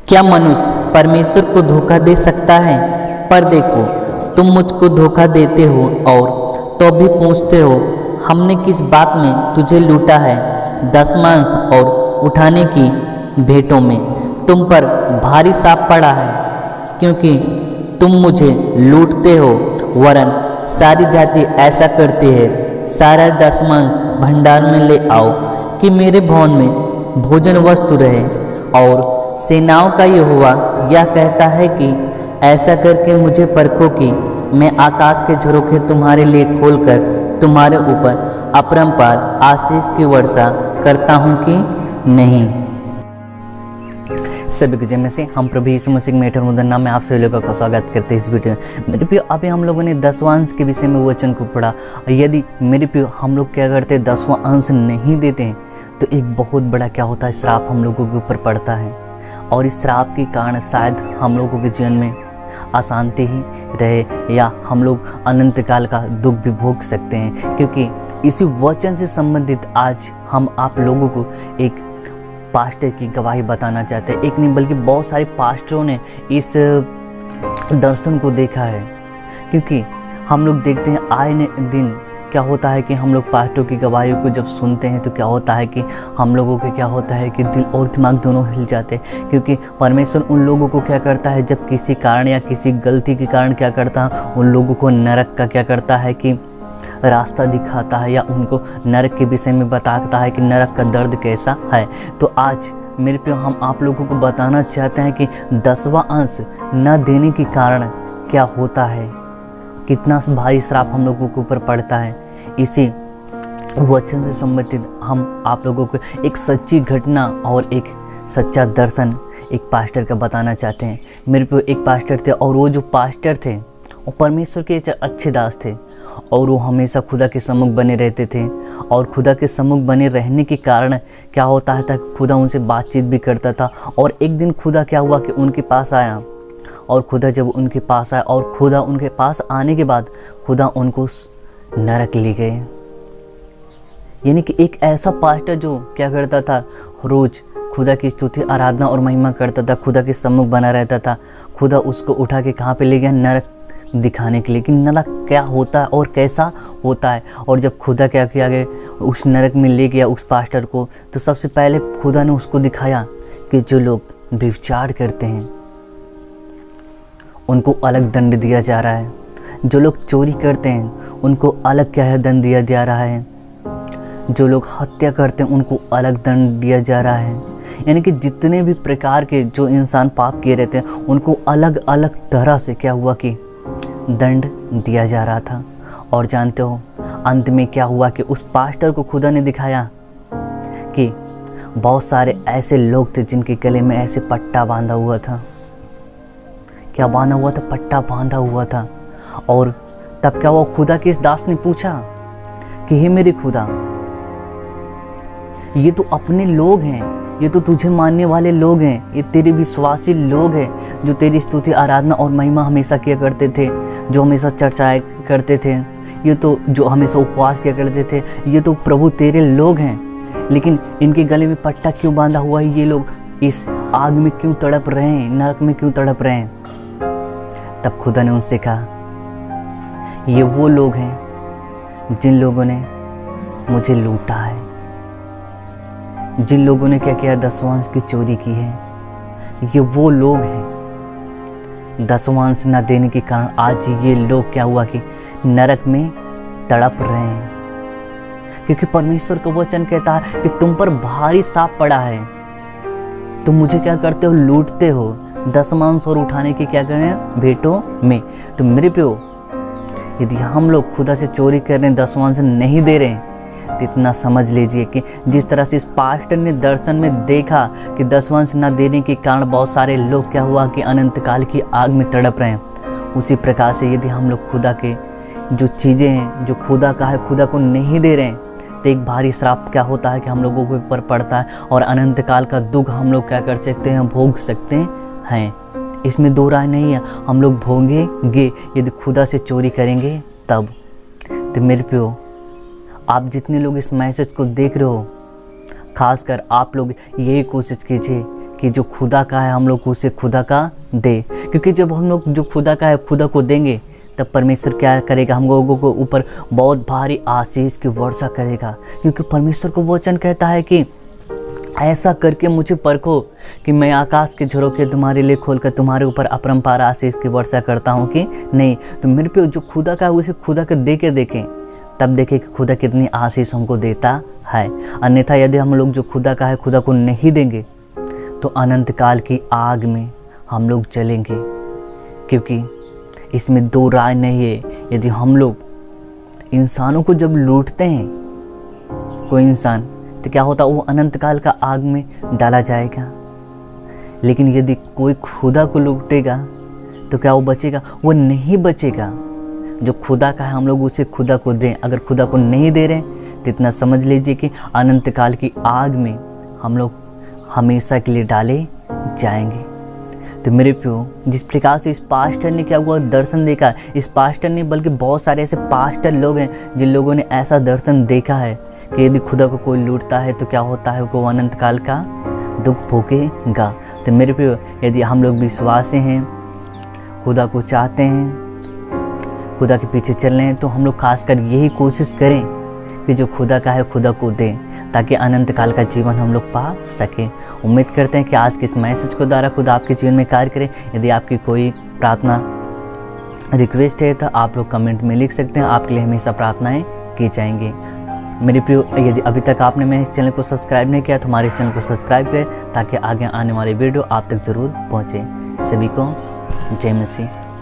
क्या मनुष्य परमेश्वर को धोखा दे सकता है? पर देखो, तुम मुझको धोखा देते हो और तो भी पूछते हो, हमने किस बात में तुझे लूटा है? दशमांश और उठाने की भेंटों में तुम पर भारी साप पड़ा है, क्योंकि तुम मुझे लूटते हो। वरन सारी जाति ऐसा करती है, सारा दशमांश भंडार में ले आओ कि मेरे भवन में भोजन वस्तु रहे। और सेनाओं का यहोवा यह कहता है कि ऐसा करके मुझे परखो कि मैं आकाश के झरोखे तुम्हारे लिए खोलकर तुम्हारे ऊपर अपरंपार आशीष की वर्षा करता हूँ कि नहीं। सभी को जय मसीह। हम प्रभु यीशु मसीह में मेटर मुदन नाम में आप सभी लोगों का स्वागत करते हैं इस वीडियो में। मेरे प्रियो, अभी हम लोगों ने दसवां अंश के विषय में वचन को पढ़ा। यदि मेरे प्रियो हम लोग क्या करते हैं, दसवां अंश नहीं देते हैं तो एक बहुत बड़ा क्या होता है, श्राप हम लोगों के ऊपर पड़ता है। और इस श्राप के कारण शायद हम लोगों के जीवन में अशांति ही रहे या हम लोग अनंत काल का दुख भी भोग सकते हैं। क्योंकि इसी वचन से संबंधित आज हम आप लोगों को एक पास्टर की गवाही बताना चाहते हैं। एक नहीं बल्कि बहुत सारे पास्टरों ने इस दर्शन को देखा है। क्योंकि हम लोग देखते हैं आए दिन क्या होता है कि हम लोग पास्टरों की गवाहियों को जब सुनते हैं तो क्या होता है कि हम लोगों के क्या होता है कि दिल और दिमाग दोनों हिल जाते हैं। क्योंकि परमेश्वर उन लोगों को क्या करता है, जब किसी कारण या किसी गलती के कारण क्या करता है, उन लोगों को नरक का क्या करता है कि रास्ता दिखाता है या उनको नरक के विषय में बताता है कि नरक का दर्द कैसा है। तो आज मेरे प्रियो, हम आप लोगों को बताना चाहते हैं कि दसवां अंश न देने के कारण क्या होता है, कितना भारी श्राप हम लोगों के ऊपर पड़ता है। इसी वचन से संबंधित हम आप लोगों को एक सच्ची घटना और एक सच्चा दर्शन एक पास्टर का बताना चाहते हैं। मेरे प्रियो, एक पास्टर थे और वो जो पास्टर थे वो परमेश्वर के अच्छे दास थे और वो हमेशा खुदा के सम्मुख बने रहते थे। और खुदा के सम्मुख बने रहने के कारण क्या होता है था, खुदा उनसे बातचीत भी करता था। और एक दिन खुदा क्या हुआ कि उनके पास आया। और खुदा जब उनके पास आया और खुदा उनके पास आने के बाद खुदा उनको नरक ले गए। यानी कि एक ऐसा पास्टर जो क्या करता था, रोज़ खुदा की स्तुति आराधना और महिमा करता था, खुदा के सम्मुख बना रहता था, खुदा उसको उठा के कहाँ पे ले गया, नरक दिखाने के लिए कि नरक क्या होता है और कैसा होता है। और जब खुदा क्या किया गया, उस नरक में ले गया उस पास्टर को, तो सबसे पहले खुदा ने उसको दिखाया कि जो लोग व्यभिचार करते हैं उनको अलग दंड दिया जा रहा है, जो लोग चोरी करते हैं उनको अलग क्या है, दंड दिया जा रहा है, जो लोग हत्या करते हैं उनको अलग दंड दिया जा रहा है। यानी कि जितने भी प्रकार के जो इंसान पाप किए रहते हैं उनको अलग अलग तरह से क्या हुआ कि दंड दिया जा रहा था। और जानते हो अंत में क्या हुआ कि उस पास्टर को खुदा ने दिखाया कि बहुत सारे ऐसे लोग थे जिनके गले में ऐसे पट्टा बांधा हुआ था। क्या बांधा हुआ था? पट्टा बांधा हुआ था। और तब क्या हुआ, खुदा के इस दास ने पूछा कि हे मेरे खुदा, ये तो अपने लोग हैं, ये तो तुझे मानने वाले लोग हैं, ये तेरे विश्वासी लोग हैं जो तेरी स्तुति आराधना और महिमा हमेशा किया करते थे, जो हमेशा चर्चाएं करते थे, ये तो जो हमेशा उपवास किया करते थे, ये तो प्रभु तेरे लोग हैं। लेकिन इनके गले में पट्टा क्यों बांधा हुआ है? ये लोग इस आग में क्यों तड़प रहे हैं, नरक में क्यों तड़प रहे हैं? तब खुदा ने उनसे कहा, ये वो लोग हैं जिन लोगों ने मुझे लूटा है, जिन लोगों ने क्या किया, दसवां अंश की चोरी की है। ये वो लोग हैं, दसवां अंश न देने के कारण आज ये लोग क्या हुआ कि नरक में तड़प रहे हैं। क्योंकि परमेश्वर का वचन कहता है कि तुम पर भारी साप पड़ा है, तुम मुझे क्या करते हो, लूटते हो, दसवां अंश और उठाने की क्या करें, भेंटों में। तो मेरे प्रियो, यदि हम लोग खुदा से चोरी कर रहे हैं, दसवां अंश नहीं दे रहे हैं, तो इतना समझ लीजिए कि जिस तरह से इस पास्टर ने दर्शन में देखा कि दसवां अंश न देने के कारण बहुत सारे लोग क्या हुआ कि अनंत काल की आग में तड़प रहे हैं, उसी प्रकार से यदि हम लोग खुदा के जो चीज़ें हैं, जो खुदा का है, खुदा को नहीं दे रहे हैं, तो एक भारी श्राप क्या होता है कि हम लोगों के ऊपर पड़ता है और अनंत काल का दुख हम लोग क्या कर सकते हैं, भोग सकते हैं। इसमें दो राय नहीं है, हम लोग भोगेंगे यदि खुदा से चोरी करेंगे तब। तो मेरे प्रियो, आप जितने लोग इस मैसेज को देख रहे हो, खासकर आप लोग यही कोशिश कीजिए कि जो खुदा का है हम लोग उसे खुदा का दे, क्योंकि जब हम लोग जो खुदा का है खुदा को देंगे तब परमेश्वर क्या करेगा, हम लोगों को ऊपर बहुत भारी आशीष की वर्षा करेगा। क्योंकि परमेश्वर को वचन कहता है कि ऐसा करके मुझे परखो कि मैं आकाश के झरोखे तुम्हारे लिए खोलकर तुम्हारे ऊपर अपरंपार आशीष की वर्षा करता हूँ कि नहीं। तो मेरे पे जो खुदा का है उसे खुदा को दे के देखें, तब देखें कि खुदा कितनी आशीष हमको देता है। अन्यथा यदि हम लोग जो खुदा का है खुदा को नहीं देंगे तो अनंत काल की आग में हम लोग जलेंगे, क्योंकि इसमें दो राय नहीं है। यदि हम लोग इंसानों को जब लूटते हैं कोई इंसान, तो क्या होता है, वो अनंत काल का आग में डाला जाएगा। लेकिन यदि कोई खुदा को लूटेगा तो क्या वो बचेगा? वो नहीं बचेगा। जो खुदा का है हम लोग उसे खुदा को दें। अगर खुदा को नहीं दे रहे तो इतना समझ लीजिए कि अनंत काल की आग में हम लोग हमेशा के लिए डाले जाएंगे। तो मेरे प्यो, जिस प्रकार से इस पास्टर ने क्या हुआ दर्शन देखा, इस पास्टर ने बल्कि बहुत सारे ऐसे पास्टर लोग हैं जिन लोगों ने ऐसा दर्शन देखा है कि यदि खुदा को कोई लूटता है तो क्या होता है, वो अनंत काल का दुख भोगेगा। तो मेरे प्यो, यदि हम लोग विश्वासी हैं, खुदा को चाहते हैं, खुदा के पीछे चल रहे हैं, तो हम लोग खासकर यही कोशिश करें कि जो खुदा का है खुदा को दें, ताकि अनंत काल का जीवन हम लोग पा सकें। उम्मीद करते हैं कि आज के इस मैसेज को द्वारा खुदा आपके जीवन में कार्य करें। यदि आपकी कोई प्रार्थना रिक्वेस्ट है तो आप लोग कमेंट में लिख सकते हैं, आपके लिए हमेशा प्रार्थनाएं की जाएंगी। मेरे प्रिय, यदि अभी तक आपने मेरे इस चैनल को सब्सक्राइब नहीं किया तो हमारे इस चैनल को सब्सक्राइब करें, ताकि आगे आने वाली वीडियो आप तक ज़रूर पहुँचे। सभी को जय मसीह।